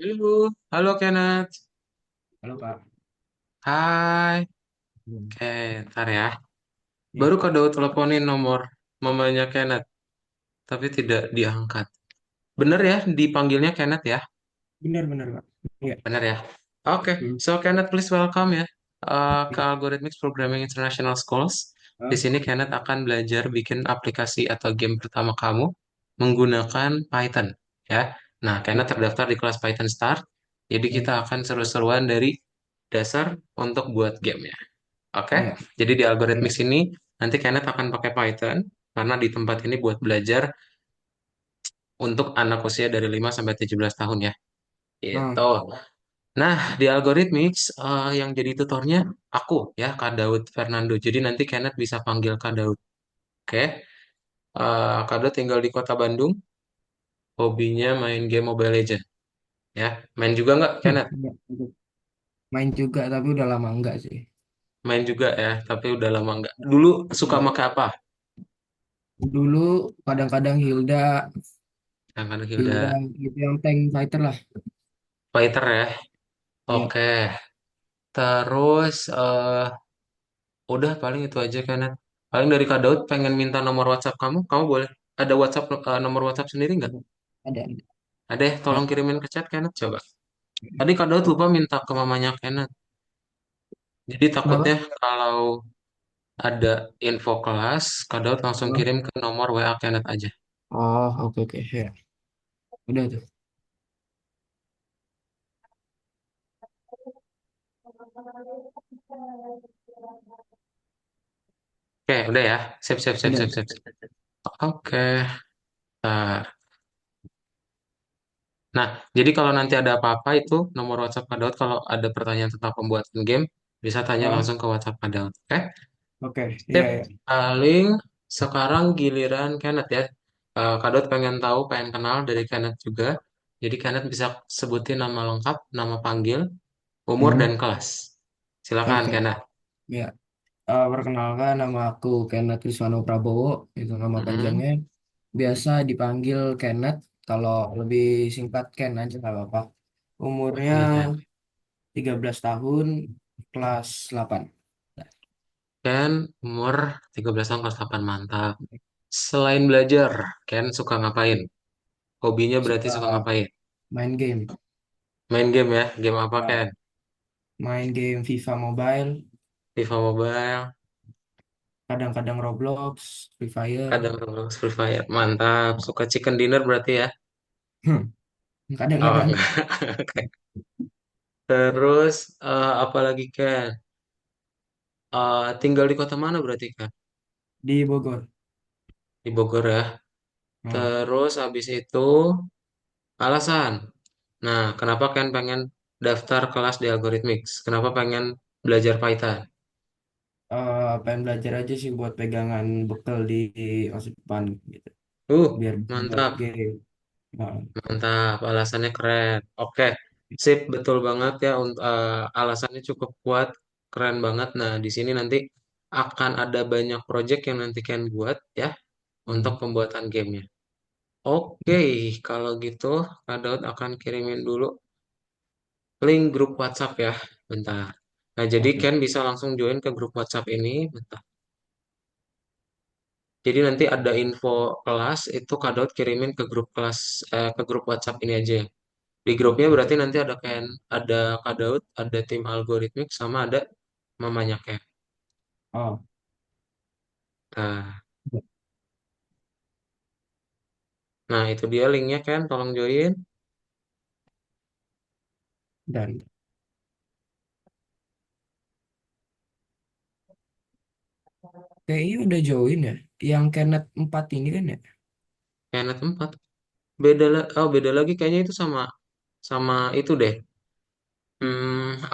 Halo, halo Kenneth. Halo Kak. Hai. Hmm. Oke, ntar ya. Ya, Baru Kak Daud teleponin nomor mamanya Kenneth, tapi tidak diangkat. Bener ya, dipanggilnya Kenneth ya? benar-benar Kak. Iya. Bener ya? Oke, Hmm. so Kenneth please welcome ya ke Iya. Algorithmics Programming International Schools. Di Ah, sini Kenneth akan belajar bikin aplikasi atau game pertama kamu menggunakan Python ya. Nah, Kenneth oke. terdaftar di kelas Python Start. Jadi Hmm. kita akan seru-seruan dari dasar untuk buat game ya. Oke, Iya. jadi di Iya. algoritmik ini nanti Kenneth akan pakai Python karena di tempat ini buat belajar untuk anak usia dari 5 sampai 17 tahun ya. Ah, Gitu. Nah, di algoritmik yang jadi tutornya aku ya, Kak Daud Fernando. Jadi nanti Kenneth bisa panggil Kak Daud. Oke. Kak Daud tinggal di Kota Bandung, hobinya main game Mobile Legends ya. Main juga nggak Kenneth? iya. Main juga tapi udah lama enggak sih. Main juga ya, tapi udah lama nggak. Dulu suka Iya. pakai apa? Dulu kadang-kadang Hilda, Yang kan udah Hilda gitu yang tank fighter lah. fighter ya. Iya. Oke. Terus udah paling itu aja kan. Paling dari Kak Daud pengen minta nomor WhatsApp kamu, kamu boleh ada WhatsApp nomor WhatsApp sendiri nggak? Ada. Ada ya, Ya. tolong kirimin ke chat Kenneth coba. Tadi Kak Daud lupa minta ke mamanya Kenneth. Jadi takutnya Kenapa? kalau ada info kelas, Kak Daud langsung Oh, kirim ke nomor WA Kenneth aja. oh, oke oke. Ya. Udah tuh. Oke, udah ya. Sip, sip, sip, Udah. sip, sip. Oke. Nah, nah, jadi kalau nanti ada apa-apa itu nomor WhatsApp Kak Daud kalau ada pertanyaan tentang pembuatan game bisa tanya Ah, langsung ke WhatsApp Kak Daud. Oke? oke. Iya Sip, ya. paling sekarang giliran Kenneth ya. Kadot pengen tahu, pengen kenal dari Kenneth juga. Jadi Kenneth bisa sebutin nama lengkap, nama panggil, umur, Hmm. dan kelas. Silakan Oke. Kenneth. Ya. Perkenalkan nama aku Kenneth Kriswano Prabowo, itu nama Mm-mm. panjangnya. Biasa dipanggil Kenneth, kalau lebih singkat Ken aja nggak apa-apa. Umurnya Panggil Ken. 13 tahun, kelas 8. Ken, umur 13 tahun, kelas 8, mantap. Selain belajar, Ken suka ngapain? Hobinya berarti Suka suka ngapain? main game. Main game ya? Game apa Ya, Ken? main game FIFA Mobile, FIFA Mobile, kadang-kadang Roblox, Free Fire. kadang Free Fire. Mantap. Suka chicken dinner berarti ya? Oh, Kadang-kadang enggak. Terus apa lagi Ken? Tinggal di kota mana berarti Kak? di Bogor. Di Bogor ya. Hmm. Terus habis itu alasan. Nah, kenapa Ken pengen daftar kelas di Algorithmics? Kenapa pengen belajar Python? Pengen belajar aja sih buat pegangan bekal di masa depan gitu. Biar bisa buat Mantap, game. Nah, mantap. Alasannya keren. Oke, sip, betul banget ya. Alasannya cukup kuat, keren banget. Nah, di sini nanti akan ada banyak project yang nanti Ken buat ya untuk hmm. pembuatan gamenya. Oke, kalau gitu Kak Daud akan kirimin dulu link grup WhatsApp ya. Bentar. Nah, jadi Oke. Ken bisa langsung join ke grup WhatsApp ini. Bentar. Jadi nanti ada info kelas itu Kak Daud kirimin ke grup kelas ke grup WhatsApp ini aja ya. Di grupnya berarti nanti ada Ken, ada Kak Daud, ada tim algoritmik sama ada mamanya Ken. Oh, Nah, nah itu dia linknya Ken, tolong join. dan kayaknya udah join ya. Yang Kenneth 4 ini kan ya. Kenneth 4. Beda lagi kayaknya itu sama sama itu deh.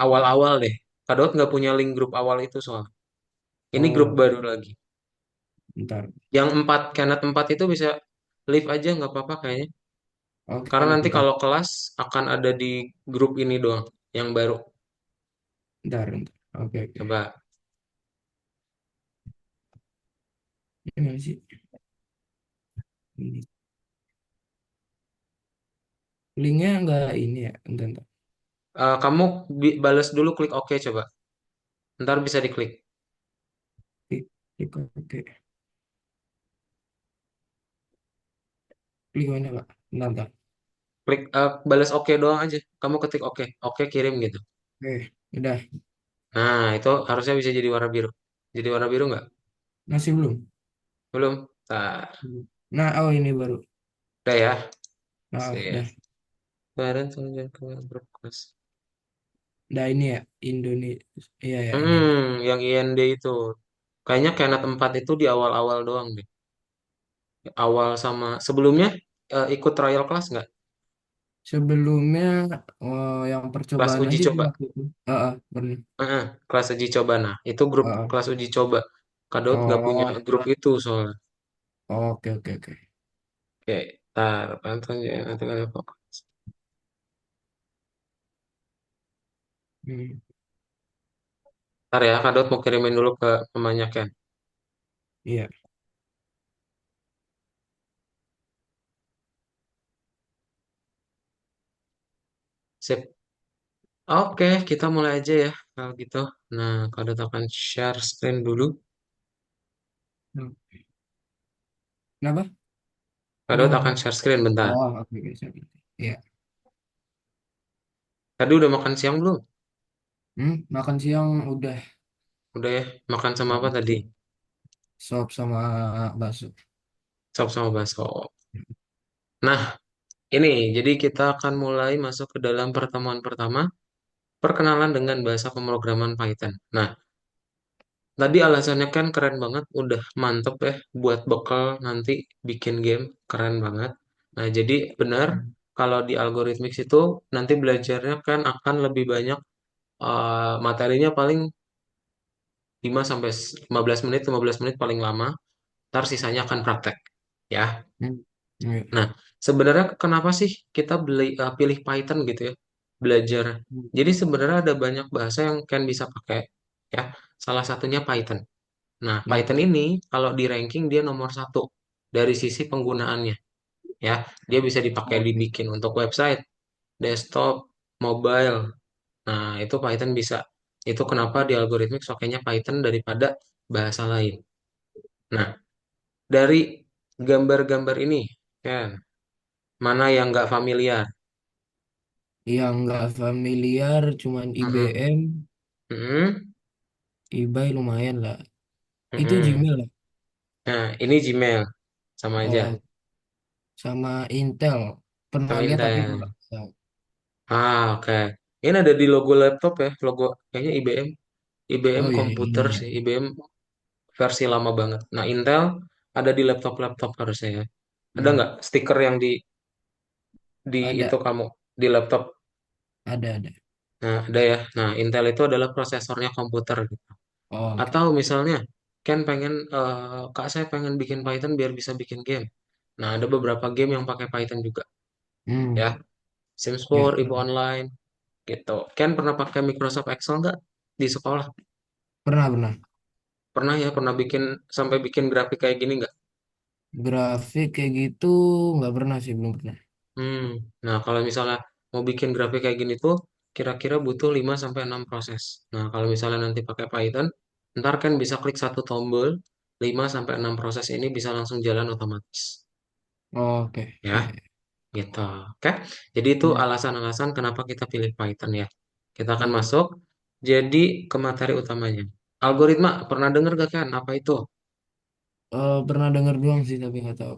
Awal-awal deh. Kak Daud nggak punya link grup awal itu soal. Ini grup Oh, baru lagi. ntar. Yang 4, Kenneth 4 itu bisa live aja nggak apa-apa kayaknya. Oke, Karena nanti ntar. kalau kelas akan ada di grup ini doang, yang baru. Ntar. Oke, oke. Coba. Gimana sih? Ini. Linknya nggak ini ya, bentar, bentar. Kamu balas dulu klik OK coba. Ntar bisa diklik. Klik, klik oke. Klik mana Pak? Bentar, bentar. Klik balas OK doang aja. Kamu ketik OK. OK kirim gitu. Oke, udah. Nah, itu harusnya bisa jadi warna biru. Jadi warna biru nggak? Masih belum? Belum. Ntar. Belum. Nah, oh ini baru. Udah ya. Nah, Sip. udah. Kemarin tunjuk ke grup kelas. Udah ini ya, Indonesia. Iya ya, ini. Yang IND itu. Kayaknya Kenneth 4 itu di awal-awal doang deh. Awal sama sebelumnya ikut trial kelas nggak? Sebelumnya yang Kelas percobaan uji aja sih coba. waktu itu. Pernah. Kelas uji coba. Nah, itu grup Heeh. kelas uji coba. Kak Daud nggak punya Oh, grup itu soalnya. oke oke oke. Oke, ntar pantun ya nanti ada fokus. Hmm, Ntar ya, Kak Daud mau kirimin dulu ke mamanya Ken. iya. Sip. Oke, kita mulai aja ya. Kalau gitu. Nah, Kak Daud akan share screen dulu. Hmm. Kenapa? Kak Tadi Daud ngomong. akan share screen bentar. Oh, oke oke siap. Iya. Tadi udah makan siang belum? Makan siang udah. Udah ya. Makan sama apa tadi? Sop sama bakso. Sop sama bakso. Nah, ini jadi kita akan mulai masuk ke dalam pertemuan pertama, perkenalan dengan bahasa pemrograman Python. Nah, tadi alasannya kan keren banget, udah mantep ya buat bekal nanti bikin game, keren banget. Nah, jadi benar Hmm. kalau di algorithmics itu nanti belajarnya kan akan lebih banyak materinya paling 5 sampai 15 menit, 15 menit paling lama, ntar sisanya akan praktek. Ya. Hmm. Iya. Nah, sebenarnya kenapa sih kita pilih Python gitu ya, belajar? Hmm. Jadi sebenarnya ada banyak bahasa yang kan bisa pakai, ya. Salah satunya Python. Nah, Python Oke. ini kalau di ranking dia nomor satu dari sisi penggunaannya, ya. Dia bisa dipakai Oke. dibikin untuk website, desktop, mobile. Nah, itu Python bisa. Itu kenapa di algoritmik pakainya Python daripada bahasa lain. Nah, dari gambar-gambar ini, kan, mana yang nggak familiar? Yang nggak familiar cuman Mm-mm. IBM, Mm-mm. eBay lumayan lah. Itu Mm-mm. Gmail lah. Nah, ini Gmail sama aja, Oh, sama Intel. Pernah sama lihat tapi Intel. nggak tahu. Oke. Ini ada di logo laptop ya, logo kayaknya IBM. IBM Oh iya, komputer ini ya. sih, IBM versi lama banget. Nah, Intel ada di laptop-laptop harusnya ya. Ada Hmm, nggak stiker yang di ada, itu kamu di laptop? ada. Nah, ada ya. Nah, Intel itu adalah prosesornya komputer gitu. Oh, oke. Atau misalnya, kan pengen, Kak saya pengen bikin Python biar bisa bikin game. Nah, ada beberapa game yang pakai Python juga, ya. Hmm, Sims ya, 4, Ibu Online, gitu. Ken pernah pakai Microsoft Excel nggak di sekolah? pernah. Pernah ya, pernah bikin sampai bikin grafik kayak gini nggak? Grafik kayak gitu nggak pernah sih, belum pernah. Hmm. Nah, kalau misalnya mau bikin grafik kayak gini tuh, kira-kira butuh 5 sampai 6 proses. Nah, kalau misalnya nanti pakai Python, ntar kan bisa klik satu tombol, 5 sampai 6 proses ini bisa langsung jalan otomatis. Oh, oke, Ya, ya, gitu. Oke. Jadi itu ya. alasan-alasan kenapa kita pilih Python ya. Kita akan Oke. masuk jadi ke materi utamanya. Algoritma, pernah dengar gak kan apa itu? Pernah dengar doang sih tapi nggak tahu.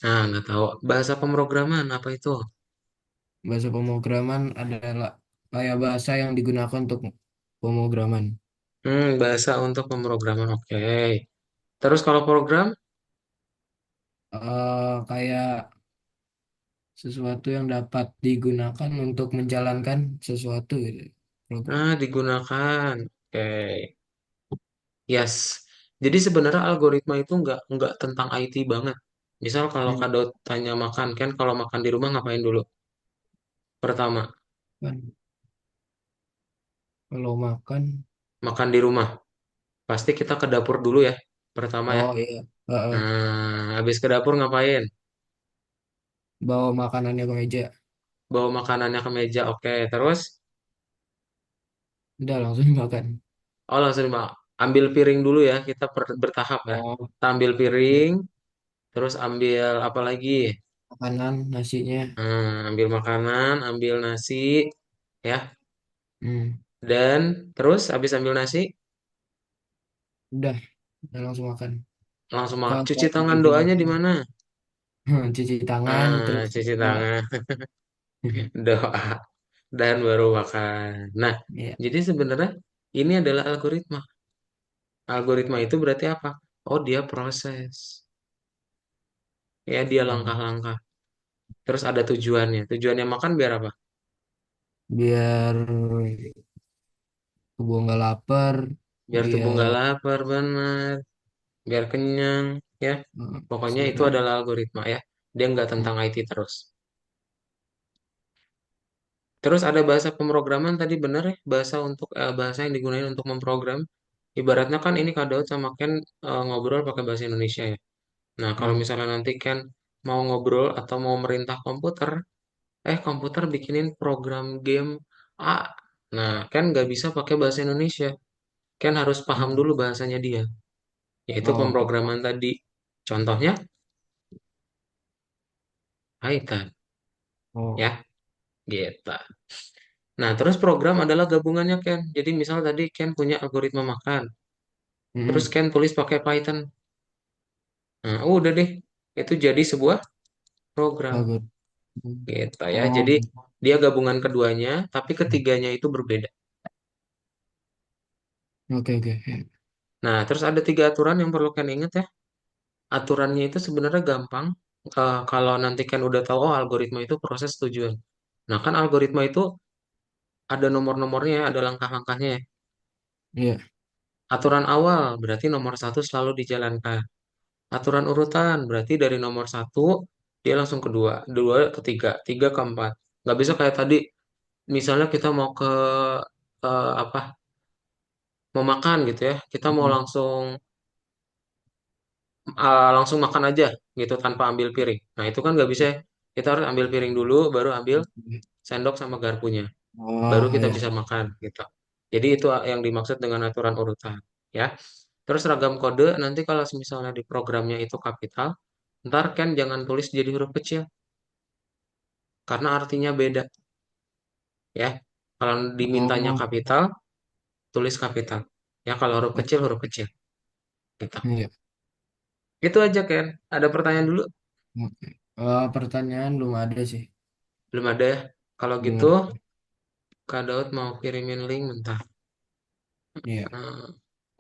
Nah, nggak tahu. Bahasa pemrograman apa itu? Bahasa pemrograman adalah kayak bahasa yang digunakan untuk pemrograman. Bahasa untuk pemrograman. Oke. Terus kalau program, Kayak sesuatu yang dapat digunakan untuk menjalankan sesuatu gitu. Program. digunakan. Oke. Yes. Jadi sebenarnya algoritma itu nggak tentang IT banget. Misal kalau Hmm, Kak Daud tanya makan, kan kalau makan di rumah ngapain dulu? Pertama, kan kalau makan, makan di rumah. Pasti kita ke dapur dulu ya. Pertama ya. oh iya, Nah, habis ke dapur ngapain? bawa makanannya ke meja. bawa makanannya ke meja. Oke, terus Udah langsung makan. oh langsung ambil piring dulu ya. Kita bertahap ya. Oh, Kita ambil piring, terus ambil apa lagi? makanan, nasinya. Ambil makanan, ambil nasi, ya. Hmm, Dan terus habis ambil nasi, udah, udah langsung makan. langsung Kalau cuci tangan lagi doanya di makan, mana? cuci tangan, terus Cuci tangan, doa, dan baru makan. Nah, ya, jadi sebenarnya ini adalah algoritma. Algoritma itu berarti apa? Oh, dia proses. Ya, dia oh, langkah-langkah. Terus ada tujuannya. Tujuannya makan biar apa? biar tubuh nggak lapar, Biar tubuh nggak biar lapar, benar. Biar kenyang, ya. Pokoknya itu istirahat. adalah algoritma ya. Dia nggak tentang IT terus. Terus ada bahasa pemrograman tadi benar ya, bahasa untuk bahasa yang digunakan untuk memprogram. Ibaratnya kan ini Kak Daud sama Ken ngobrol pakai bahasa Indonesia ya. Nah, kalau Hmm, misalnya nanti Ken mau ngobrol atau mau merintah komputer, komputer bikinin program game A. Nah, Ken nggak bisa pakai bahasa Indonesia. Ken harus paham hmm. dulu bahasanya dia, yaitu Oh, pemrograman tadi. Contohnya Python, ya, oh, gitu. Nah, terus program adalah gabungannya Ken. Jadi misal tadi Ken punya algoritma makan, terus hmm, Ken tulis pakai Python. Nah, udah deh, itu jadi sebuah program, bagus. Hmm. gitu ya. Oh, Jadi dia gabungan keduanya, tapi ketiganya itu berbeda. oke, oke. Nah, terus ada tiga aturan yang perlu Ken ingat ya. Aturannya itu sebenarnya gampang. Kalau nanti Ken udah tahu, oh algoritma itu proses tujuan. Nah, kan algoritma itu ada nomor-nomornya, ya, ada langkah-langkahnya ya. Iya. Aturan awal berarti nomor satu selalu dijalankan. Aturan urutan berarti dari nomor satu dia langsung kedua, dua ketiga, tiga keempat. Nggak bisa kayak tadi, misalnya kita mau ke apa, mau makan gitu ya, kita mau Hmm. langsung makan aja gitu tanpa ambil piring. Nah itu kan nggak bisa ya. Kita harus ambil piring dulu, baru ambil sendok sama garpunya, baru Oh, kita ya. bisa makan gitu. Jadi itu yang dimaksud dengan aturan urutan ya. Terus ragam kode nanti kalau misalnya di programnya itu kapital, ntar kan jangan tulis jadi huruf kecil karena artinya beda ya. Kalau dimintanya Oh, kapital, tulis kapital. Ya kalau huruf kecil gitu. iya. Itu aja kan. Ada pertanyaan dulu? Oke. Pertanyaan belum ada sih. Belum ada ya. Kalau Belum gitu, ada. Kak Daud mau kirimin link bentar. Iya.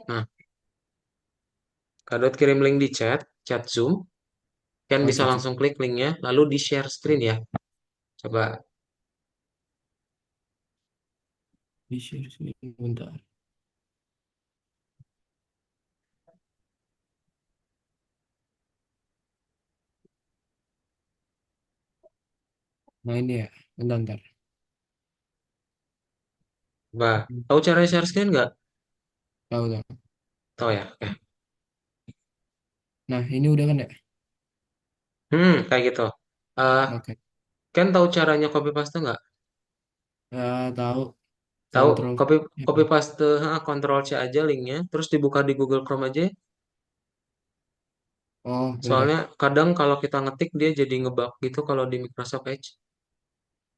Nah, Kak Daud kirim link di chat Zoom. Kan Oh, bisa cocok. langsung klik linknya, lalu di share screen ya. Coba. Di share sini bentar. Nah ini ya. Bentar, bentar. Coba. Tahu cara share screen nggak? Tahu, tahu. Tahu ya. Oke. Nah ini udah kan ya? Kayak gitu. Eh, Oke. kan tahu caranya copy paste nggak? Tahu. Tahu Kontrol. copy paste, Ctrl C aja linknya, terus dibuka di Google Chrome aja. Oh, Soalnya bentar. kadang kalau kita ngetik dia jadi ngebug gitu kalau di Microsoft Edge.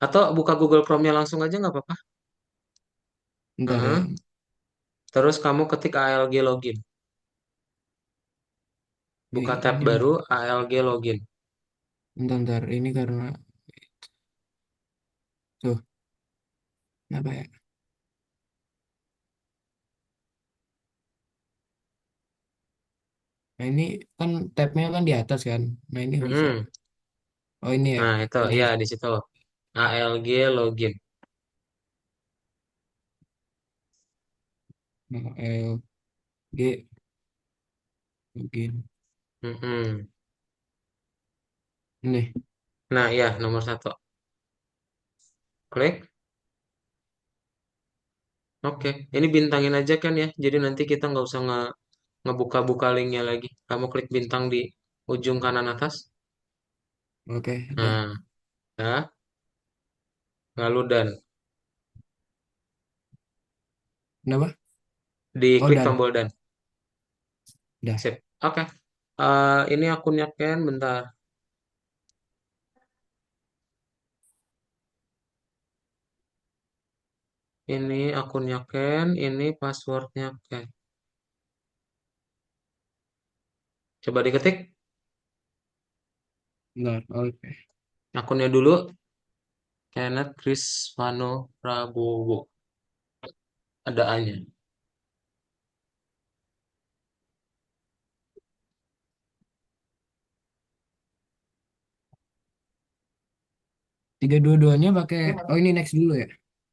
Atau buka Google Chrome-nya langsung aja nggak apa-apa. Bentar ya. Heeh. Terus kamu ketik ALG login. Buka tab Ini baru ALG login. bentar, bentar. Ini karena tuh. Apa ya? Nah ini kan tabnya kan di atas kan. Nah ini bisa. Mm-mm. Oh ini ya. Nah, itu Ini ya ya. di situ. ALG login. Nah, G mungkin. Mm-mm. Ini. Nah, ya nomor satu. Klik. Oke, ini bintangin aja kan ya. Jadi nanti kita nggak usah ngebuka-buka linknya lagi. Kamu klik bintang di ujung kanan atas. Oke, udah. Nah, ya. Lalu dan Kenapa? Oh, diklik dan. tombol dan. Dah. Sip. Oke. Ini akunnya Ken, bentar. Ini akunnya Ken, ini passwordnya Ken. Coba diketik Bentar. Oke. akunnya dulu, Kenneth Krisvano Prabowo. Ada A-nya. Tiga dua-duanya pakai. Oh, ini next dulu ya?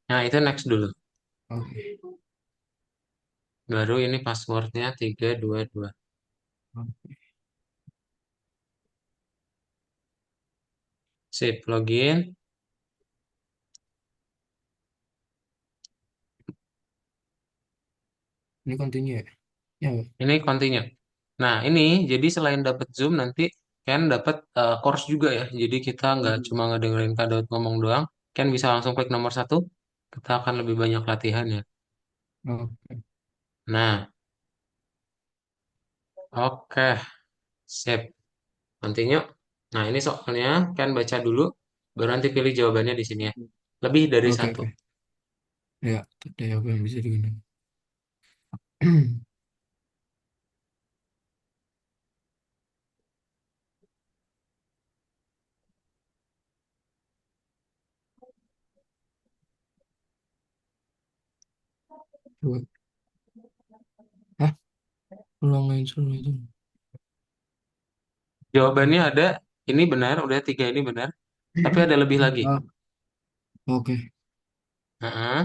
Nah, itu next dulu. Oke. Baru ini passwordnya 322. Oke. Sip, login. Ini continue ya? Ya. Ini continue. Nah, ini jadi selain dapat Zoom nanti kan dapat course juga ya. Jadi kita nggak cuma ngedengerin Kak Daud ngomong doang, kan bisa langsung klik nomor satu. Kita akan lebih banyak latihan ya. Oke. Nah, oke, sip. Continue. Nah, ini soalnya kan baca dulu, baru nanti pilih jawabannya di sini ya. Lebih dari Oke, satu. oke. Ya, ada apa yang bisa digunakan? Coba. Hah? Ulang langsung itu. Jawabannya ada, ini benar, udah tiga ini benar. Tapi ada lebih lagi. Ah, oke. Heeh.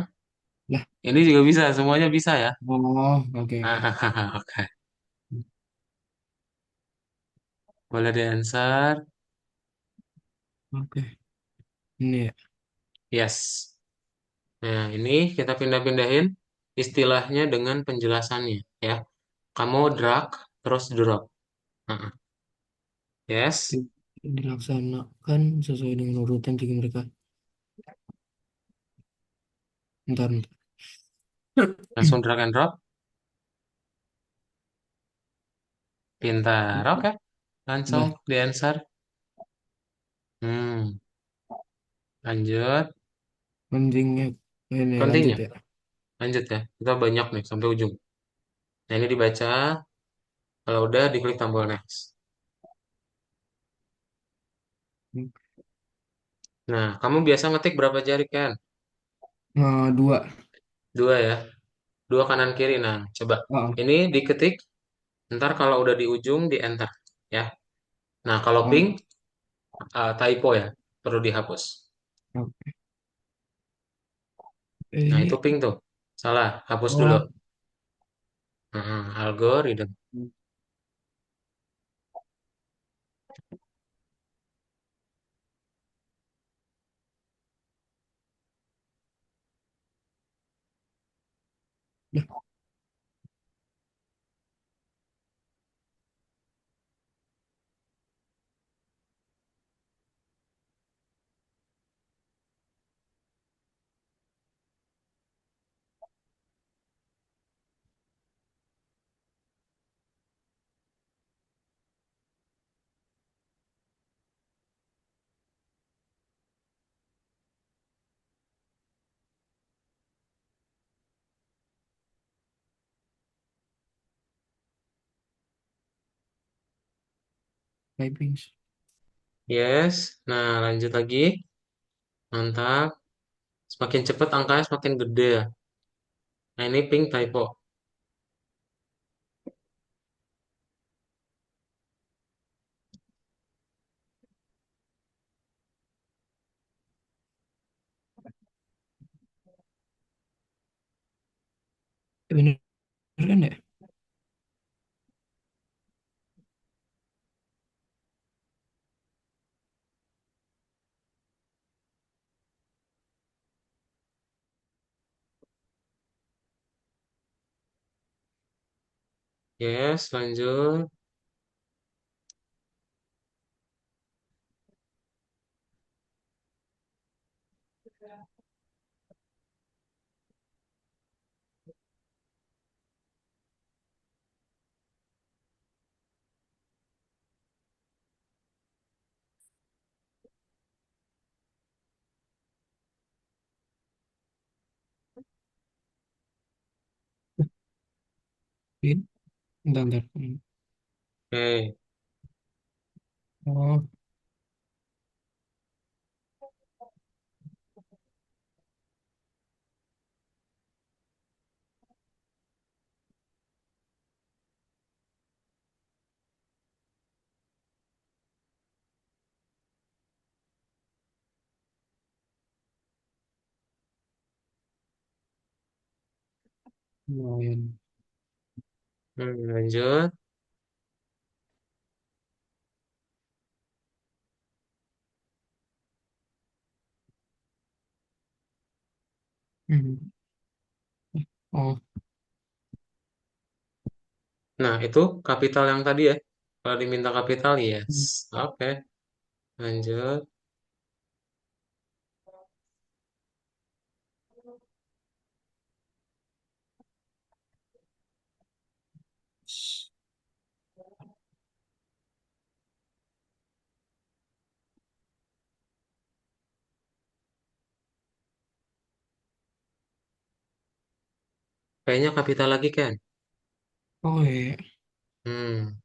Lah. Ini juga bisa, semuanya bisa ya. Oh, oke, oke. Oke, boleh di answer. Oke. Ini ya. Yes. Nah, ini kita pindah-pindahin istilahnya dengan penjelasannya ya. Kamu drag terus drop. Heeh. Yes. Dilaksanakan sesuai dengan urutan jika mereka. Ntar, ntar. Langsung drag and drop. Pintar. Oke. Langsung Dah. di answer. Lanjut. Pentingnya. Ini lanjut Continue. ya. Lanjut ya. Kita banyak nih sampai ujung. Nah, ini dibaca. Kalau udah diklik tombol next. Nah, kamu biasa ngetik berapa jari kan? Dua. Dua ya. Dua kanan kiri. Nah, coba. Ah, Ini diketik. Ntar kalau udah di ujung di enter ya. Nah, kalau ah, pink typo ya, perlu dihapus. ah. Nah, itu Ini. pink tuh. Salah, hapus dulu. Oh. Algorithm. Dah. Typing. Yes. Nah, lanjut lagi. Mantap. Semakin cepat angkanya semakin gede ya. Nah, ini pink typo. Bener kan ya? Yes, lanjut. Ini, bentar, bentar. Oke. Oh, lumayan. Lanjut. Hmm. Oh, Nah, itu kapital yang tadi ya. Kalau diminta kapital, yes. hmm. Oke, lanjut. Kayaknya kapital lagi, kan? Oh iya. Hmm,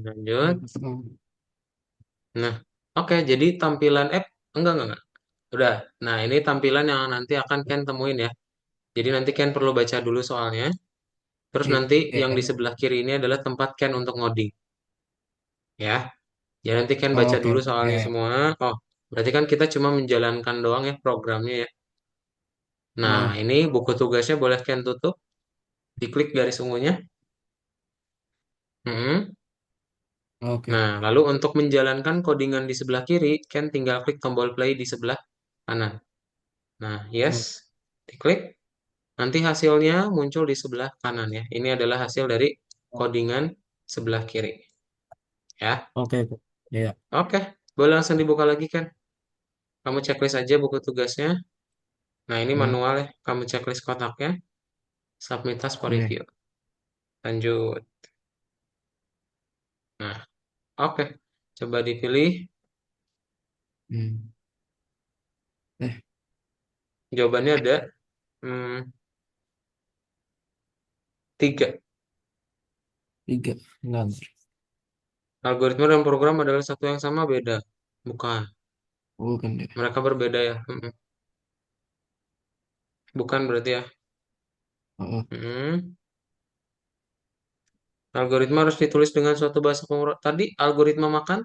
lanjut. Oh, Nah, oke, jadi tampilan enggak. Udah. Nah, ini tampilan yang nanti akan Ken temuin ya. Jadi nanti Ken perlu baca dulu soalnya. Terus iya, nanti iya. yang di sebelah kiri ini adalah tempat Ken untuk ngoding. Ya. Ya nanti Ken Oh, baca oke, dulu oke. Iya, soalnya iya. semua. Oh, berarti kan kita cuma menjalankan doang ya programnya ya. Nah, Oh, ini buku tugasnya boleh Ken tutup. Diklik garis ungunya. Mm-mm. oke, Nah, lalu untuk menjalankan codingan di sebelah kiri, Ken tinggal klik tombol play di sebelah kanan. Nah, yes, oh, diklik. Nanti hasilnya muncul di sebelah kanan ya. Ini adalah hasil dari codingan sebelah kiri. Ya, oke, oke. Iya, oke. Boleh langsung dibuka lagi kan? Kamu checklist aja buku tugasnya. Nah, ini hmm, manual ya. Kamu checklist kotaknya. Submit task for iya. review. Lanjut. Nah, oke. Coba dipilih. Hmm. Eh, Jawabannya ada hmm, tiga. tiga. Enggak, Algoritma dan program adalah satu yang sama beda. Bukan. bukan deh. Mereka berbeda ya. Bukan berarti ya. Oh, Mm-mm. Algoritma harus ditulis dengan suatu bahasa pemrograman. Tadi algoritma makan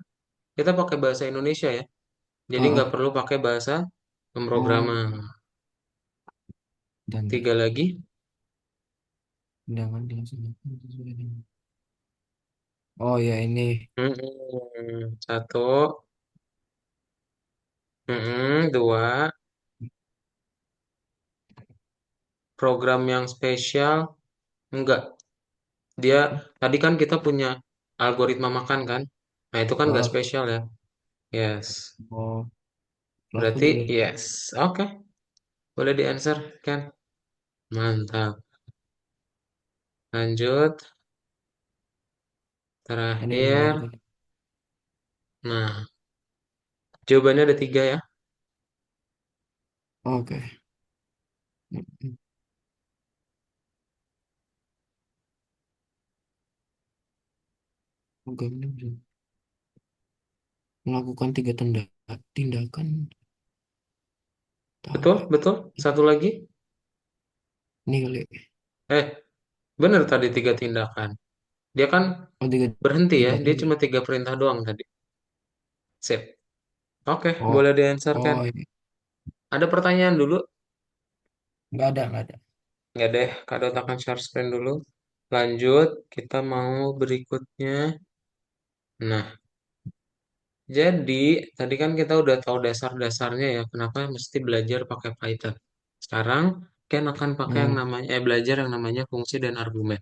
kita pakai bahasa Indonesia ya. Jadi oh, nggak oh, perlu pakai bahasa oh, pemrograman. dan Tiga lagi. jangan dilaksanakan sesuai dengan. Oh ya ini. Satu. Dua. Program yang spesial. Enggak. Dia tadi kan kita punya algoritma makan kan. Nah itu kan nggak Oh, spesial ya. Yes. oh, laku Berarti dulu. yes. Oke. Boleh di answer kan. Mantap. Lanjut. Ini mulai Terakhir. kita. Nah, jawabannya ada tiga ya. Oke. Hmm, hmm. Oke, ini bisa melakukan tiga tindakan. Betul, Tambah. betul. Satu lagi. Ini kali. Eh, bener tadi tiga tindakan. Dia kan Oh, tiga berhenti ya. Dia tindakan. cuma tiga perintah doang tadi. Sip. Oke, Oh, boleh di-answer kan? oh, ini. Ada pertanyaan dulu? Nggak ada, nggak ada. Nggak deh, Kak akan share screen dulu. Lanjut, kita mau berikutnya. Nah, jadi tadi kan kita udah tahu dasar-dasarnya ya, kenapa mesti belajar pakai Python. Sekarang Ken akan pakai yang Hmm. namanya, belajar yang namanya fungsi dan argumen.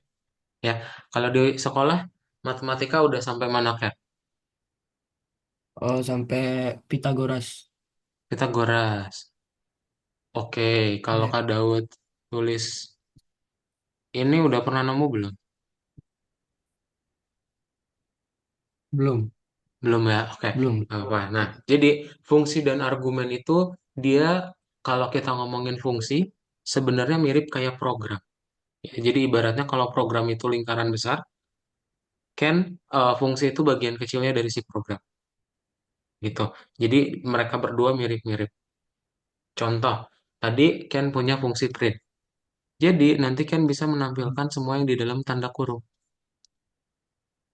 Ya, kalau di sekolah matematika udah sampai mana Ken? Oh, sampai Pitagoras. Pitagoras. Oke, kalau Ya, Kak Daud tulis ini udah pernah nemu belum? belum, Belum ya, oke. belum. Nggak apa. Nah, jadi fungsi dan argumen itu dia kalau kita ngomongin fungsi sebenarnya mirip kayak program. Ya, jadi ibaratnya kalau program itu lingkaran besar, kan fungsi itu bagian kecilnya dari si program gitu. Jadi mereka berdua mirip-mirip. Contoh, tadi Ken punya fungsi print. Jadi nanti Ken bisa menampilkan semua yang di dalam tanda kurung,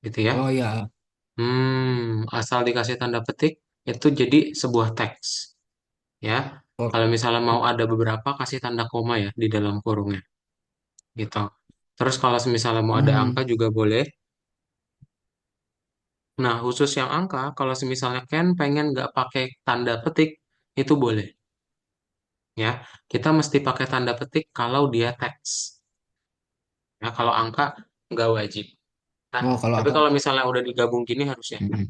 gitu ya. Oh ya, Asal dikasih tanda petik itu jadi sebuah teks. Ya, kalau oke. misalnya mau ada beberapa kasih tanda koma ya di dalam kurungnya gitu. Terus kalau misalnya mau ada Hmm. angka juga boleh. Nah, khusus yang angka, kalau misalnya Ken pengen nggak pakai tanda petik, itu boleh ya. Kita mesti pakai tanda petik kalau dia teks. Ya, kalau angka nggak wajib. Nah, Oh, kalau tapi angka. kalau misalnya udah digabung gini harusnya. Hmm.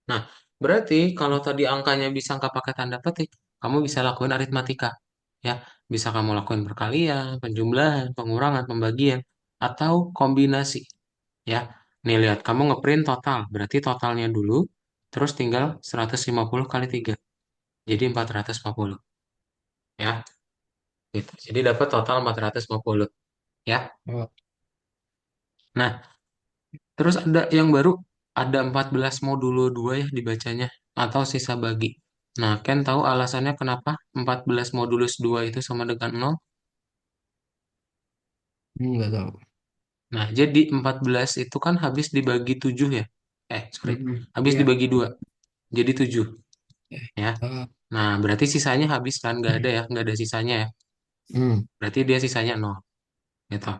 Nah, berarti kalau tadi angkanya bisa nggak pakai tanda petik, kamu bisa lakuin aritmatika. Ya, bisa kamu lakuin perkalian, penjumlahan, pengurangan, pembagian, atau kombinasi. Ya, nih lihat, kamu ngeprint total, berarti totalnya dulu, terus tinggal 150 kali 3. Jadi 450. Ya, gitu. Jadi dapat total 450. Ya, Oh. nah, terus ada yang baru, ada 14 modulo 2 ya dibacanya, atau sisa bagi. Nah, Ken tahu alasannya kenapa 14 modulus 2 itu sama dengan 0? Nggak tahu. Nah, jadi 14 itu kan habis dibagi 7 ya. Sorry. Hmm. Habis Iya. dibagi 2. Jadi 7 Eh, ya. ah. Nah, berarti sisanya habis kan? Nggak ada ya. Nggak ada sisanya ya. Hmm. Berarti dia sisanya 0. Gitu.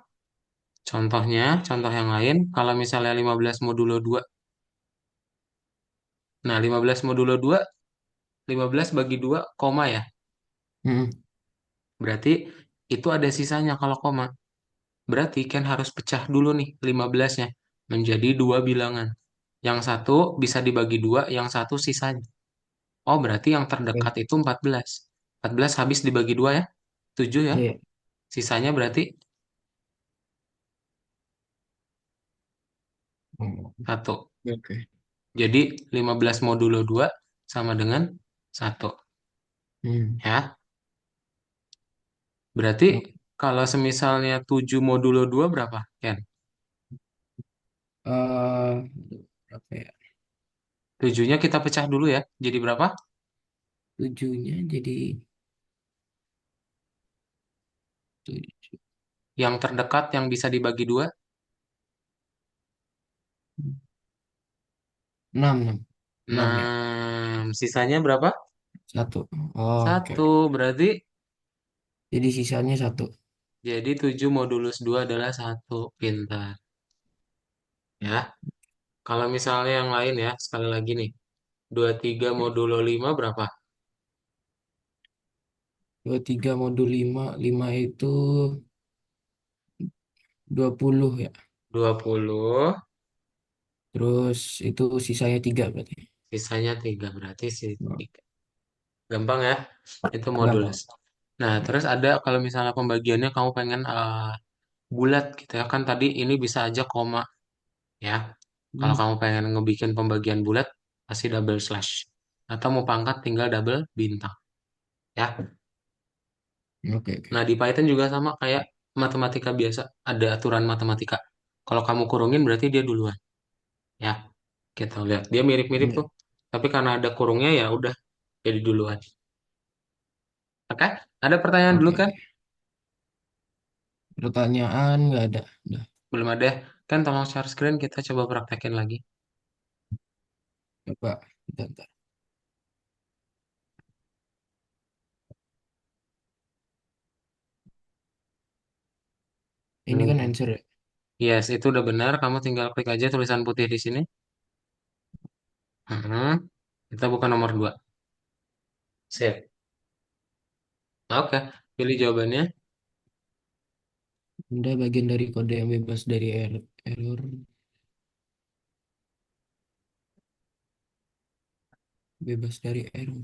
Contohnya, contoh yang lain, kalau misalnya 15 modulo 2. Nah, 15 modulo 2, 15 bagi 2, koma ya. Hmm. Berarti itu ada sisanya kalau koma. Berarti kan harus pecah dulu nih 15-nya menjadi dua bilangan. Yang satu bisa dibagi dua, yang satu sisanya. Oh, berarti yang terdekat Oke. itu 14. 14 habis dibagi dua ya, 7 ya. Iya. Sisanya berarti Oh, satu. oke. Jadi 15 modulo 2 sama dengan satu. Hmm. Ya, berarti Oh. kalau semisalnya 7 modulo 2 berapa, Ken? Eh, berapa ya? 7-nya kita pecah dulu ya. Jadi berapa? Tujuhnya jadi tujuh. Yang terdekat yang bisa dibagi dua, Enam, enam. Enam ya. 6. Sisanya berapa? Satu. Oh, oke. Satu. Berarti Jadi sisanya satu. jadi 7 modulus 2 adalah satu. Pintar. Ya. Kalau misalnya yang lain ya, sekali lagi nih. 23 modulo 5 berapa? Dua tiga modul lima. Lima itu 20 ya. 20. Terus itu sisanya tiga berarti. Sisanya 3. Berarti sih Oh, 3. Gampang ya. Itu gampang. modulus. Nah, Ya. terus ada kalau misalnya pembagiannya kamu pengen bulat gitu ya. Kan tadi ini bisa aja koma ya. Kalau Hmm. kamu pengen ngebikin pembagian bulat, pasti double slash. Atau mau pangkat tinggal double bintang. Ya. Oke, oke. Nah, di Python juga sama kayak matematika biasa. Ada aturan matematika. Kalau kamu kurungin berarti dia duluan. Ya, kita lihat. Dia mirip-mirip Ya. tuh. Tapi karena ada kurungnya ya udah jadi duluan. Oke, ada pertanyaan dulu Oke, kan? oke. Pertanyaan nggak ada. Udah. Belum ada. Kan tolong share screen kita coba praktekin lagi. Coba. Bentar, bentar. Ini kan Hmm. answer ya. Yes, itu udah benar. Kamu tinggal klik aja tulisan putih di sini. Hmm. Kita buka nomor 2. Sip. Oke, pilih jawabannya. Anda bagian dari kode yang bebas dari error. Bebas dari error.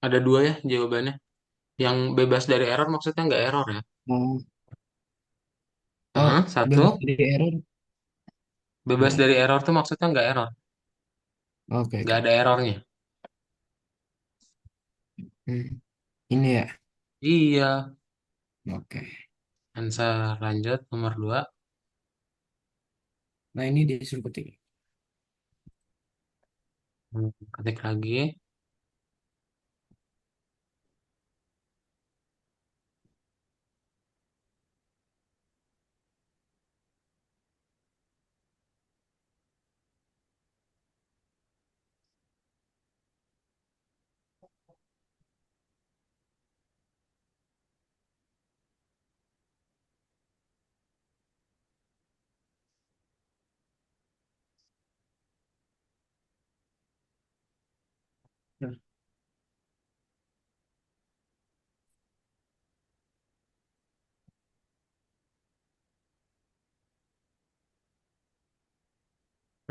Ada dua ya jawabannya. Yang bebas dari error maksudnya nggak error ya. Oh, oh, Satu, bebas dari error. bebas Bentar. dari error tuh maksudnya nggak error. Oke, Nggak oke. ada errornya. Hmm. Ini ya. Iya. Oke. Answer lanjut nomor 2. Nah, ini disuruh ketik. Ketik lagi.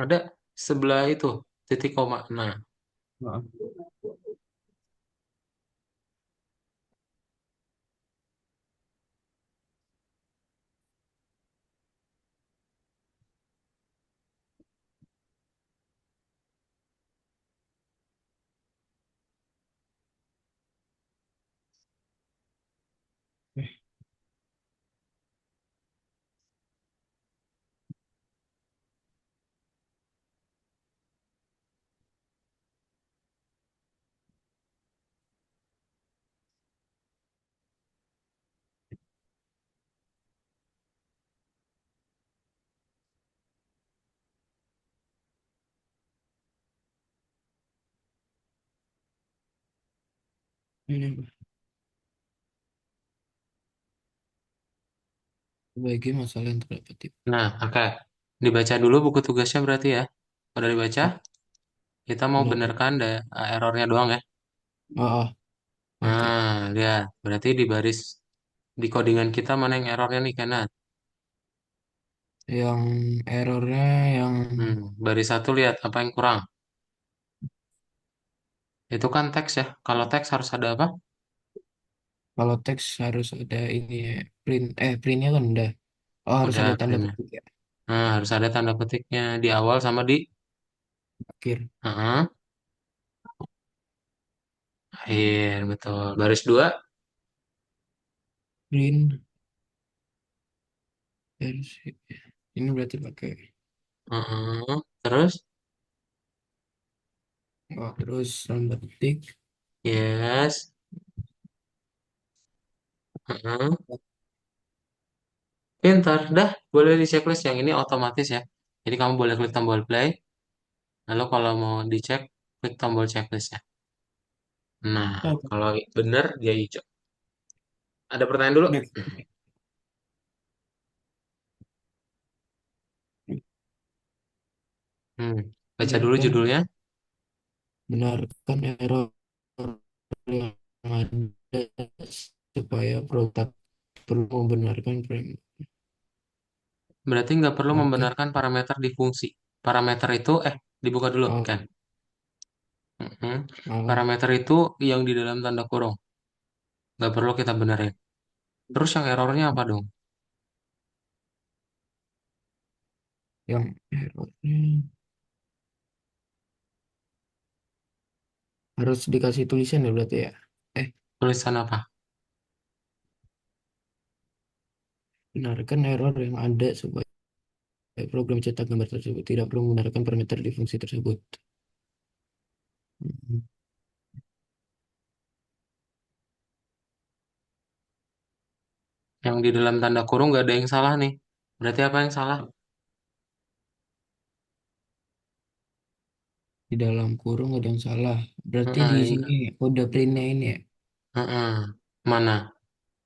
Ada sebelah itu titik koma. Nah, Maaf. Ini apa? Sebagai masalah yang terdapat di. nah, oke. Dibaca dulu buku tugasnya berarti ya. Udah dibaca? Oh, Kita mau udah, udah. benerkan errornya doang ya. Oh, oh, oke. Nah, lihat. Berarti di baris di codingan kita mana yang errornya nih, Kenneth? Yang errornya yang Baris satu lihat apa yang kurang. Itu kan teks ya. Kalau teks harus ada apa? kalau teks harus ada ini ya, printnya kan udah. Oh, harus Udah ada tanda printnya. petik ya. Nah, harus ada tanda petiknya di awal sama di Akhir. Heeh, akhir, betul. Baris dua. Print versi. Ini berarti pakai. Heeh. Terus, Oh, terus tanda petik. yes. Heeh. Pintar, dah. Boleh di checklist yang ini otomatis ya. Jadi kamu boleh klik tombol play. Lalu kalau mau dicek, klik tombol checklist ya. Nah, Oke. kalau bener dia hijau. Ada pertanyaan dulu? Udah. Hmm. Baca dulu Benarkan, judulnya. benarkan error yang ada supaya produk perlu membenarkan frame. Berarti nggak perlu Oke. membenarkan parameter di fungsi. Parameter itu, dibuka dulu Oh, kan. Mm-mm. oh, Parameter itu yang di dalam tanda kurung. Nggak perlu kita benerin. Terus yang errornya apa dong? yang errornya harus dikasih tulisan ya berarti ya. Eh, Tulisan apa? benarkan error yang ada supaya program cetak gambar tersebut tidak perlu menggunakan parameter di fungsi tersebut. Hmm. Yang di dalam tanda kurung nggak ada yang salah nih. Berarti apa yang salah? Di dalam kurung ada yang salah. Berarti di Heeh, sini kode printnya ini ya. heeh. Mana?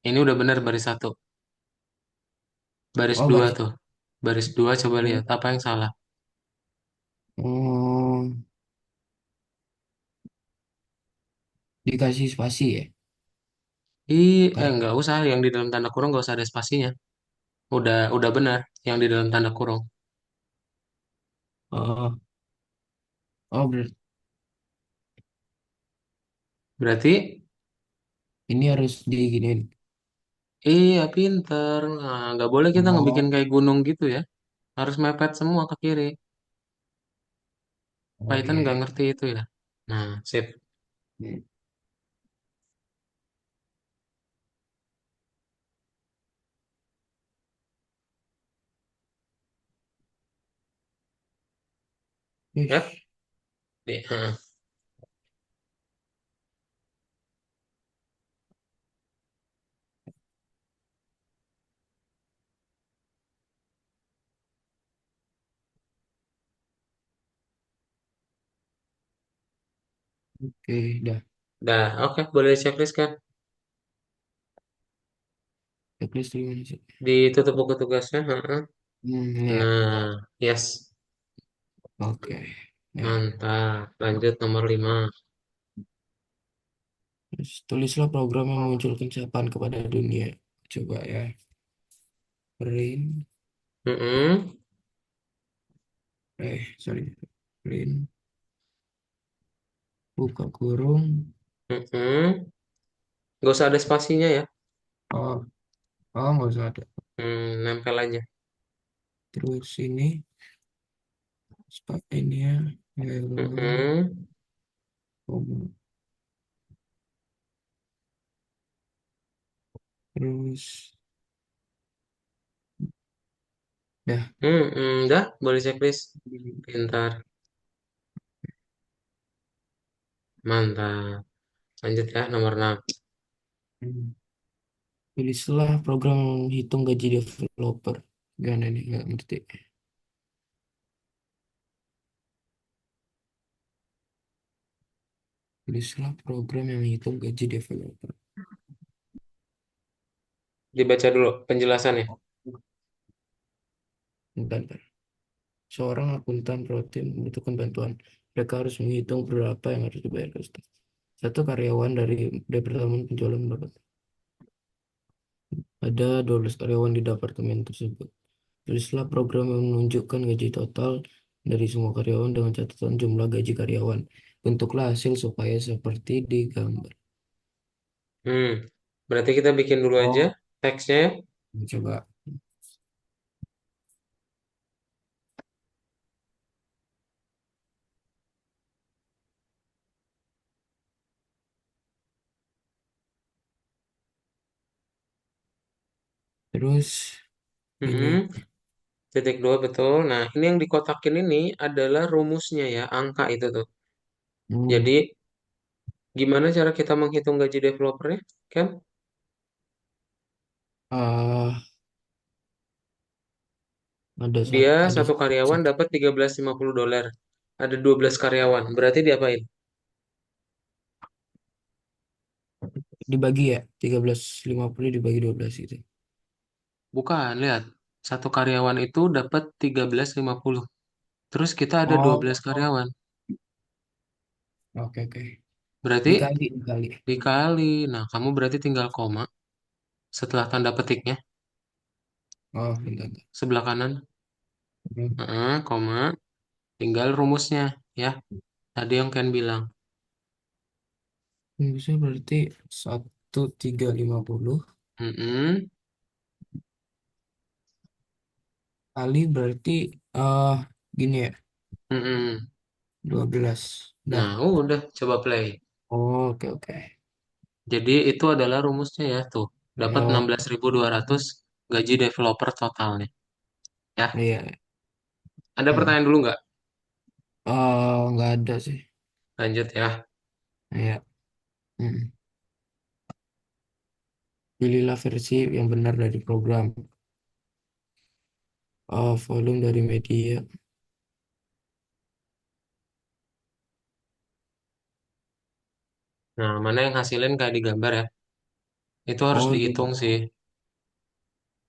Ini udah benar baris satu. Baris Oh, dua baris. tuh. Baris dua coba lihat. Apa yang salah? Oh, dikasih spasi ya. Kayak, Nggak usah. Yang di dalam tanda kurung nggak usah ada spasinya. Udah benar. Yang di dalam tanda kurung. oh, oh, Berarti, ini harus diginiin. iya pinter. Nah, nggak boleh kita ngebikin Oh, kayak gunung gitu ya. Harus mepet semua ke kiri. oh Python iya. nggak ngerti itu ya. Nah, sip. Hmm. Ya. Ish, Heeh. oke, dah. Dah, oke, boleh checklist kan? Checklist gimana sih? Ditutup buku tugasnya. Heeh. Ya, Nah, yes. oke. Ya. Mantap. Lanjut nomor 5. Terus tulislah program yang memunculkan sapaan kepada dunia. Coba ya. Print, Mm-mm. sorry. Print, buka kurung. Mm-mm. Gak usah ada spasinya ya. Oh, oh nggak usah ada. Nempel aja. Terus ini, ini ya. Error, Mm-mm. koma. Terus, dah. Dah, boleh checklist. Pintar. Mantap. Lanjut ya, nomor 6. Hmm. Tulislah program hitung gaji developer. Gimana nih? Nggak ngerti. Tulislah program yang menghitung gaji developer. Dibaca dulu penjelasannya. Bentar, bentar. Seorang akuntan rutin membutuhkan bantuan. Mereka harus menghitung berapa yang harus dibayar ke staf. Satu karyawan dari departemen penjualan berapa? Ada 12 karyawan di departemen tersebut. Tulislah program yang menunjukkan gaji total dari semua karyawan dengan catatan jumlah gaji karyawan. Bentuklah hasil supaya seperti di gambar. Hmm, Berarti kita bikin dulu aja Oh, teksnya ya. coba. Terus ini. Mm-mm. Titik dua betul. Nah, ini yang dikotakin ini adalah rumusnya ya, angka itu tuh. Hmm, Jadi, gimana cara kita menghitung gaji developernya? Kan ah ada dia ada satu karyawan dapat 13,50 dolar. Ada 12 karyawan. Berarti diapain? dibagi ya 13,50 dibagi 12 gitu. Bukan, lihat. Satu karyawan itu dapat 13,50. Terus kita ada dua Oh, belas karyawan. oke oke. Berarti Dikali. dikali. Nah, kamu berarti tinggal koma setelah tanda petiknya Oh, bentar, bentar. sebelah kanan. Hmm. Heeh, koma. Tinggal rumusnya ya. Tadi yang Ken bilang. Bisa berarti 1,350 Mm-mm, kali berarti ah gini ya, mm-mm. 12. Nah, Dah. udah coba play. Oh, oke oke. Jadi itu adalah rumusnya ya tuh. Dapat Oh, 16.200 gaji developer totalnya. Ya, iya. ada Hmm. pertanyaan dulu nggak? Oh, nggak ada sih. Lanjut ya. Iya. Hmm. Pilihlah versi yang benar dari program. Volume dari media. Nah, mana yang hasilin kayak di gambar ya? Itu harus Oh, di. dihitung sih.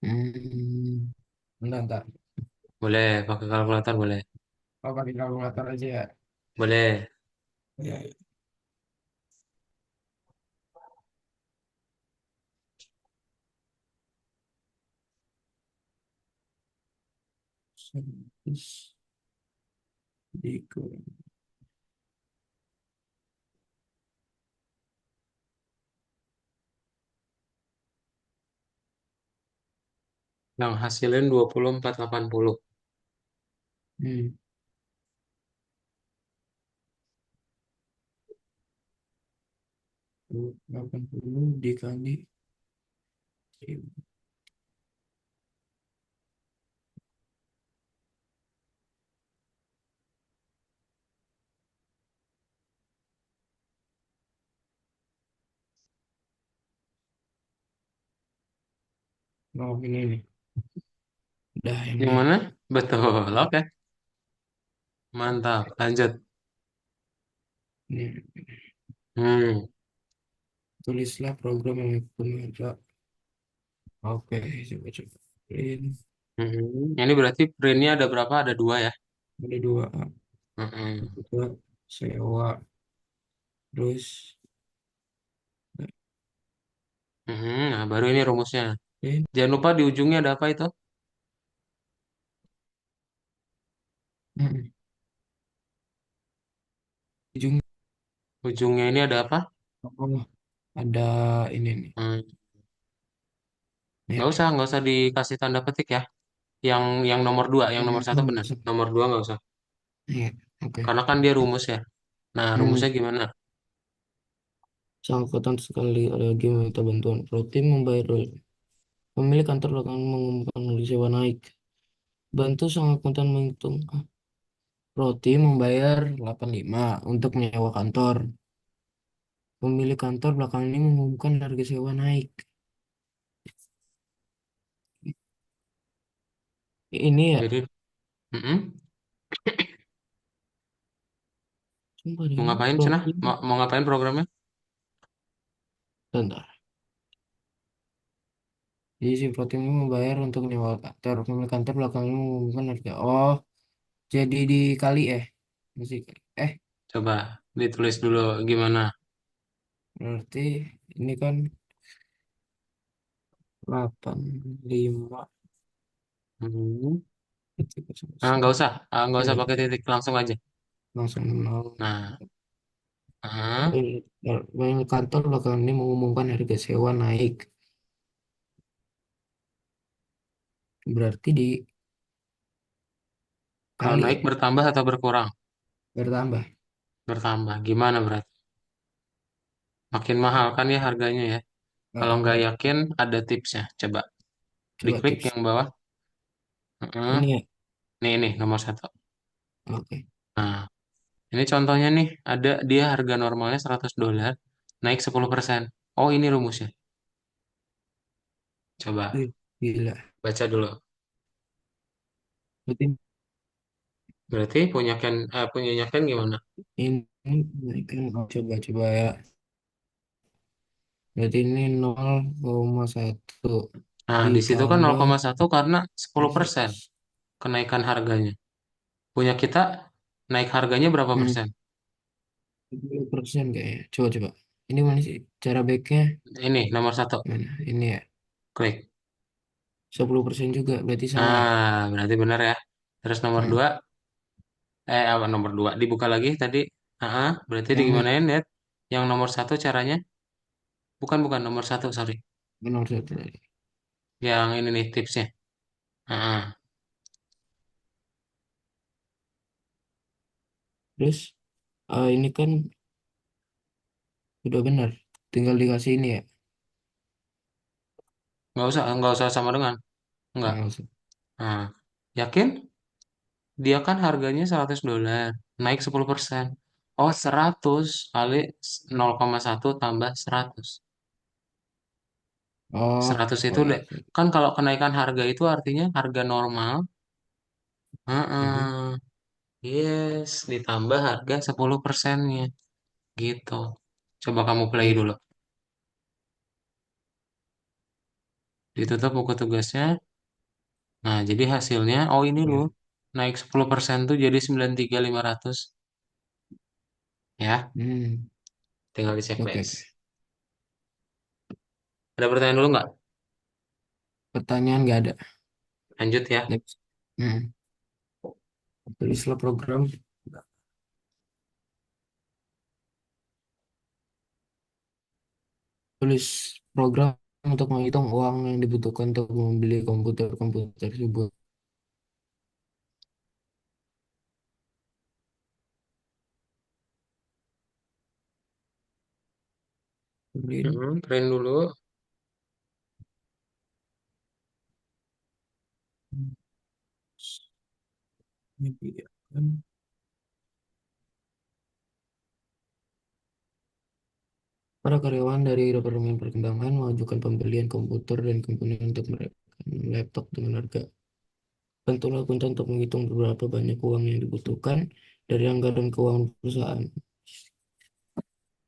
Hmm. Bentar, bentar. Boleh, pakai kalkulator boleh. Oh, pakai kalkulator aja ya. Boleh. Ya, ya. 100 dikurang. Yang hasilin 2480. Hmm. 80 dikali 1000. Oh, ini nih. Udah yang Yang ini. mana? Betul. Oke. Mantap. Lanjut. Ini. Hmm. Tulislah program yang benar. Oke, coba-coba. Print. Ini berarti printnya ada berapa? Ada dua ya? Ada dua. Hmm. Kedua, sewa. Terus, Nah, baru ini rumusnya. print. Jangan lupa di ujungnya ada apa itu? Hmm. Ujung. Ujungnya ini ada apa? Oh, ada ini nih. Hmm. Ini ada. Nggak usah dikasih tanda petik ya. Yang nomor dua, yang nomor satu Oh, benar. bisa. Nomor dua nggak usah. Iya, oke. Karena kan dia rumus ya. Nah, Hmm. rumusnya gimana? Sang angkutan sekali lagi meminta bantuan. Rutin membayar. Pemilik kantor akan mengumumkan sewa naik. Bantu sang akuntan menghitung. Roti membayar 85 untuk menyewa kantor. Pemilik kantor belakang ini mengumumkan harga sewa naik. Ini ya, Jadi, mm-mm. sumpah Mau ini ngapain Cenah? roti. Mau ngapain programnya? Bentar. Jadi si roti ini membayar untuk menyewa kantor. Pemilik kantor belakang ini mengumumkan harga. Oh, jadi dikali masih eh Coba ditulis dulu gimana. berarti ini kan 85 Hmm. titik Nah, nggak usah, nggak ya, usah pakai titik, langsung aja. langsung nol. Nah, ah, Pemilik kantor belakang ini mengumumkan harga sewa naik. Berarti kalau dikali naik bertambah atau berkurang? bertambah. Bertambah. Gimana berarti? Makin mahal kan ya harganya ya. Kalau nggak Berarti yakin, ada tipsnya. Coba coba diklik tips yang bawah. Heeh. ini ya. Nih nomor satu. Oke. Nah, ini contohnya nih. Ada dia harga normalnya $100, naik 10%. Oh, ini rumusnya. Coba Gila. baca dulu. Berarti Berarti punyanya Ken gimana? ini kan coba-coba ya. Berarti ini 0,1 Nah, di situ kan ditambah 0,1 karena 10% 100. kenaikan harganya. Punya kita naik harganya berapa Hmm, persen? 10% kayaknya. Coba-coba. Ini mana sih cara baiknya? Ini nomor satu. Mana? Ini ya. Klik. 10% juga berarti sama ya. Ah, berarti benar ya. Terus nomor Hmm. dua, apa nomor dua? Dibuka lagi tadi. Berarti di Yang mana? gimanain lihat? Yang nomor satu caranya? Bukan nomor satu, sorry. Nomor satu tadi. Yang ini nih tipsnya. Ah, Terus ini kan udah benar. Tinggal dikasih ini ya. nggak usah sama dengan, nggak. Nggak usah. Nah, yakin? Dia kan harganya $100, naik 10%. Oh, 100 kali 0,1 tambah 100. Oh, 100 itu oh iya. kan kalau kenaikan harga itu artinya harga normal. Mhm. Heeh. Yes, ditambah harga 10%-nya gitu. Coba kamu play Iya. dulu. Ditutup buku tugasnya. Nah, jadi hasilnya, oh ini loh, Iya. naik 10% tuh jadi 93.500. Ya, Hmm. tinggal di Oke, checklist. oke. Ada pertanyaan dulu nggak? Pertanyaan nggak ada. Lanjut ya. Next. Hmm. Tulislah program. Tulis program untuk menghitung uang yang dibutuhkan untuk membeli komputer-komputer tersebut. Print, Print dulu. menyediakan. Para karyawan dari Departemen Perkembangan mengajukan pembelian komputer dan komponen untuk mereka laptop dengan harga. Tentulah kunci untuk menghitung berapa banyak uang yang dibutuhkan dari anggaran keuangan perusahaan.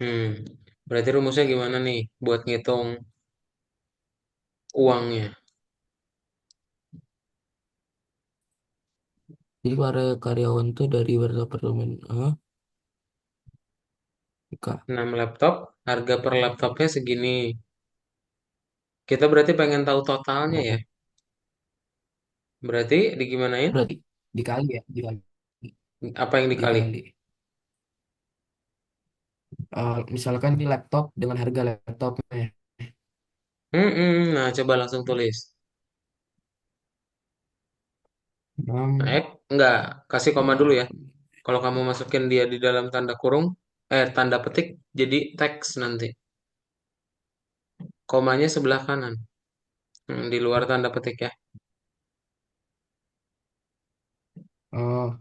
Hmm, berarti rumusnya gimana nih buat ngitung uangnya? Jadi para karyawan itu dari Departemen K. 6 laptop, harga per laptopnya segini. Kita berarti pengen tahu totalnya ya. Oh, Berarti digimanain? berarti dikali ya, dikali. Apa yang dikali? Dikali. Misalkan ini laptop dengan harga laptopnya Nah, coba langsung tulis. 6, Enggak, kasih koma dulu ya. 8. Kalau kamu masukin dia di dalam tanda kurung, tanda petik, jadi teks nanti. Komanya sebelah kanan, di luar tanda petik ya. Oh,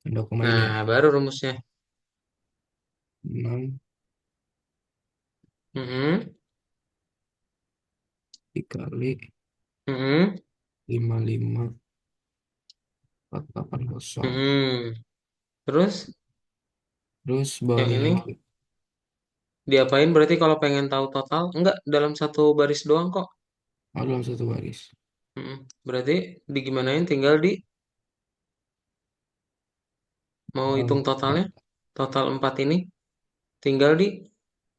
ada koma ini Nah, ya. baru rumusnya. 6 Mm-mm, dikali mm-mm, 55 480. mm-mm. Terus, Terus yang bawahnya ini lagi. diapain berarti kalau pengen tahu total? Enggak, dalam satu baris doang kok. Oh, dalam satu baris. Berarti digimanain tinggal di, mau hitung totalnya, 4. total 4 ini, tinggal di,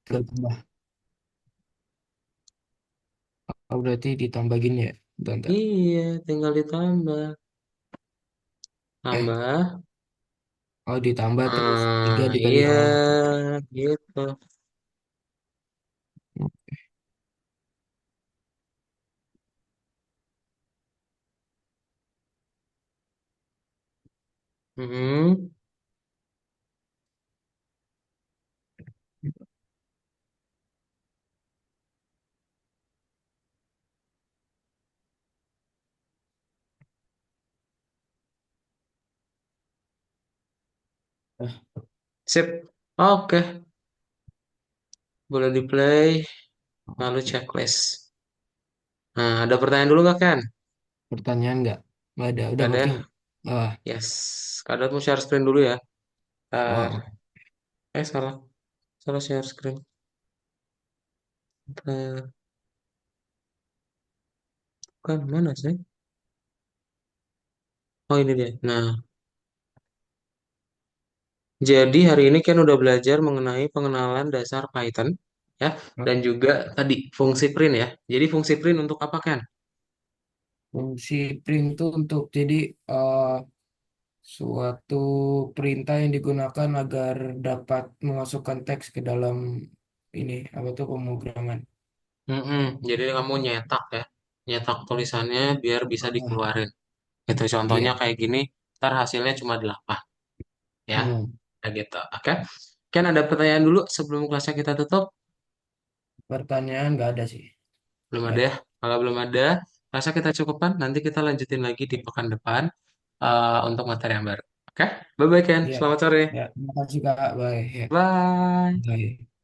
Tinggal tambah. Oh, berarti ditambah gini ya. Bentar. iya, tinggal ditambah. Eh, Tambah. oh ditambah terus 3 Ah, dikali iya, oh, oke, oke. gitu. Hmm. Eh, Sip. Oke, boleh di play. Lalu oke. checklist. Nah, ada pertanyaan dulu nggak, Ken? Pertanyaan nggak? Nggak ada. Udah Nggak ada. ngerti. Ah, Yes. Kadang mau share screen dulu ya. Ntar. oh, Salah. Salah share screen. Kan mana sih? Oh, ini dia. Nah, jadi hari ini Ken udah belajar mengenai pengenalan dasar Python. Ya. oh. Dan juga tadi fungsi print ya. Jadi fungsi print untuk apa, Ken? Fungsi print itu untuk jadi suatu perintah yang digunakan agar dapat memasukkan teks ke dalam ini apa tuh pemrograman. Jadi kamu nyetak ya, nyetak tulisannya biar bisa Ah, dikeluarin. Itu contohnya iya. kayak gini, ntar hasilnya cuma 8 ya, Hmm. kayak gitu. Oke, kan ada pertanyaan dulu sebelum kelasnya kita tutup? Pertanyaan nggak ada sih. Belum Nggak ada ada. ya? Kalau belum ada, kelasnya kita cukupkan. Nanti kita lanjutin lagi di pekan depan untuk materi yang baru. Oke, bye-bye Ken. Ya, Selamat sore. ya. Terima kasih Kak. Bye. Ya, Bye. bye.